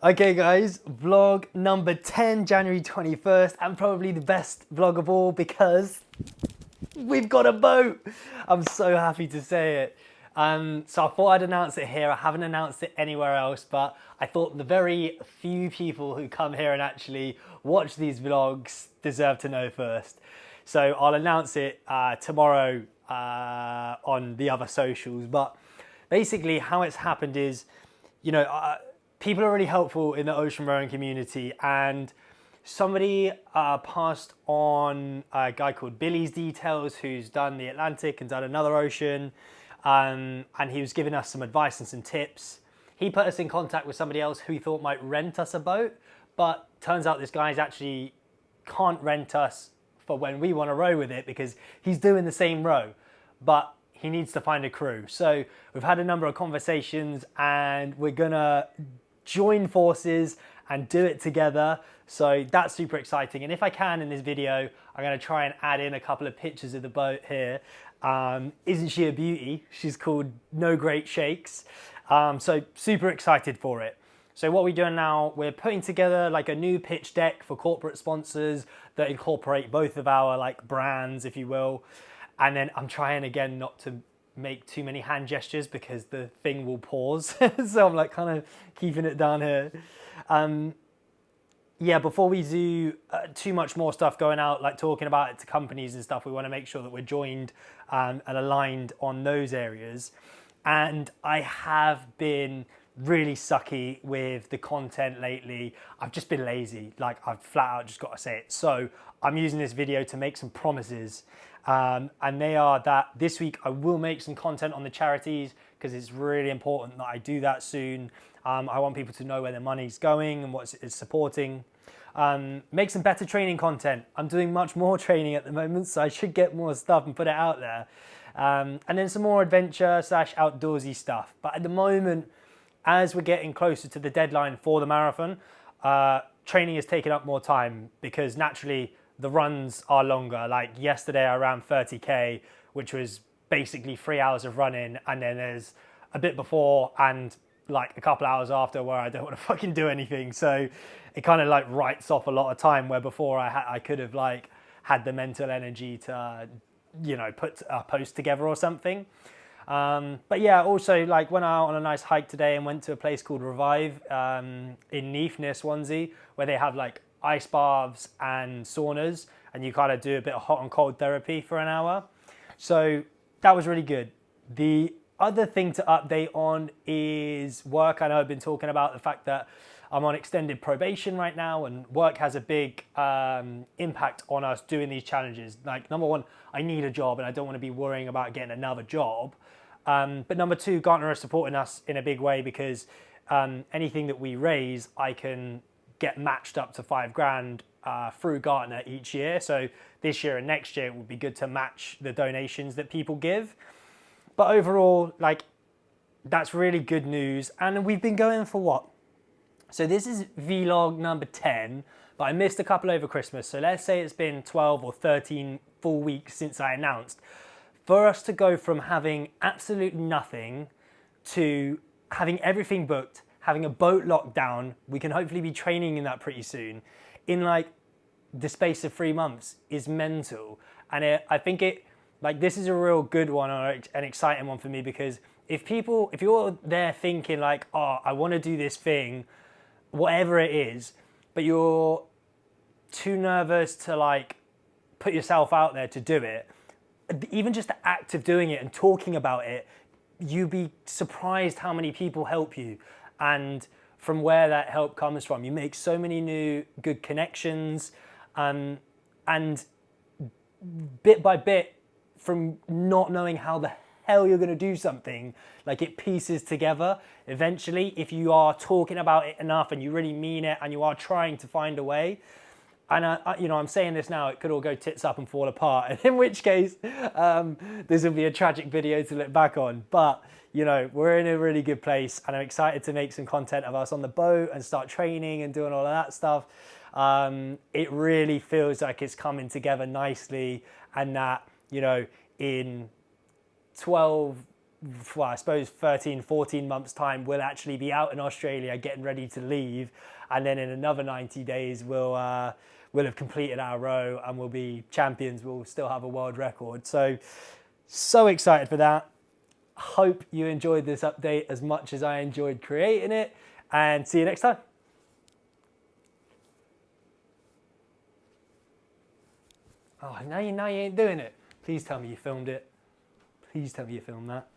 Okay guys, vlog number 10, January 21st, and probably the best vlog of all because we've got a boat. I'm so happy to say it. So I thought I'd announce it here. I haven't announced it anywhere else, but I thought the very few people who come here and actually watch these vlogs deserve to know first. So I'll announce it tomorrow on the other socials. But basically how it's happened is, people are really helpful in the ocean rowing community, and somebody passed on a guy called Billy's details who's done the Atlantic and done another ocean, and he was giving us some advice and some tips. He put us in contact with somebody else who he thought might rent us a boat, but turns out this guy's actually can't rent us for when we want to row with it because he's doing the same row, but he needs to find a crew. So we've had a number of conversations and we're gonna join forces and do it together. So that's super exciting. And if I can in this video, I'm gonna try and add in a couple of pictures of the boat here. Isn't she a beauty? She's called No Great Shakes. So super excited for it. So what we're doing now, we're putting together like a new pitch deck for corporate sponsors that incorporate both of our like brands, if you will. And then I'm trying again not to make too many hand gestures because the thing will pause. So I'm like kind of keeping it down here. Yeah, before we do too much more stuff going out, like talking about it to companies and stuff, we want to make sure that we're joined and aligned on those areas. And I have been really sucky with the content lately. I've just been lazy. Like I've flat out just got to say it. So I'm using this video to make some promises. And they are that this week I will make some content on the charities because it's really important that I do that soon. I want people to know where their money's going and what it's supporting. Make some better training content. I'm doing much more training at the moment, so I should get more stuff and put it out there. And then some more adventure / outdoorsy stuff. But at the moment, as we're getting closer to the deadline for the marathon, training is taking up more time because naturally the runs are longer. Like yesterday I ran 30k, which was basically 3 hours of running, and then there's a bit before and like a couple hours after where I don't want to fucking do anything. So it kind of like writes off a lot of time where before I could have like had the mental energy to, put a post together or something. But yeah, also like went out on a nice hike today and went to a place called Revive in Neath near Swansea, where they have like ice baths and saunas, and you kind of do a bit of hot and cold therapy for an hour. So that was really good. The other thing to update on is work. I know I've been talking about the fact that I'm on extended probation right now, and work has a big impact on us doing these challenges. Like number one, I need a job and I don't want to be worrying about getting another job. But number two, Gartner are supporting us in a big way because anything that we raise, I can get matched up to $5,000 through Gartner each year. So this year and next year, it would be good to match the donations that people give. But overall, like, that's really good news. And we've been going for what? So this is vlog number 10, but I missed a couple over Christmas. So let's say it's been 12 or 13 full weeks since I announced. For us to go from having absolutely nothing to having everything booked, having a boat locked down, we can hopefully be training in that pretty soon, in like the space of 3 months is mental. And I think this is a real good one or an exciting one for me, because if you're there thinking like, oh, I want to do this thing, whatever it is, but you're too nervous to like put yourself out there to do it, even just the act of doing it and talking about it, you'd be surprised how many people help you and from where that help comes from. You make so many new good connections, and bit by bit, from not knowing how the hell you're going to do something, like it pieces together eventually if you are talking about it enough and you really mean it and you are trying to find a way. And I'm saying this now, it could all go tits up and fall apart, and in which case this will be a tragic video to look back on. But we're in a really good place, and I'm excited to make some content of us on the boat and start training and doing all of that stuff. It really feels like it's coming together nicely, and that in 12 well, I suppose 13, 14 months time, we'll actually be out in Australia getting ready to leave. And then in another 90 days, we'll have completed our row and we'll be champions. We'll still have a world record. So excited for that. Hope you enjoyed this update as much as I enjoyed creating it, and see you next time. Oh, now you ain't doing it. Please tell me you filmed it. Please tell me you filmed that.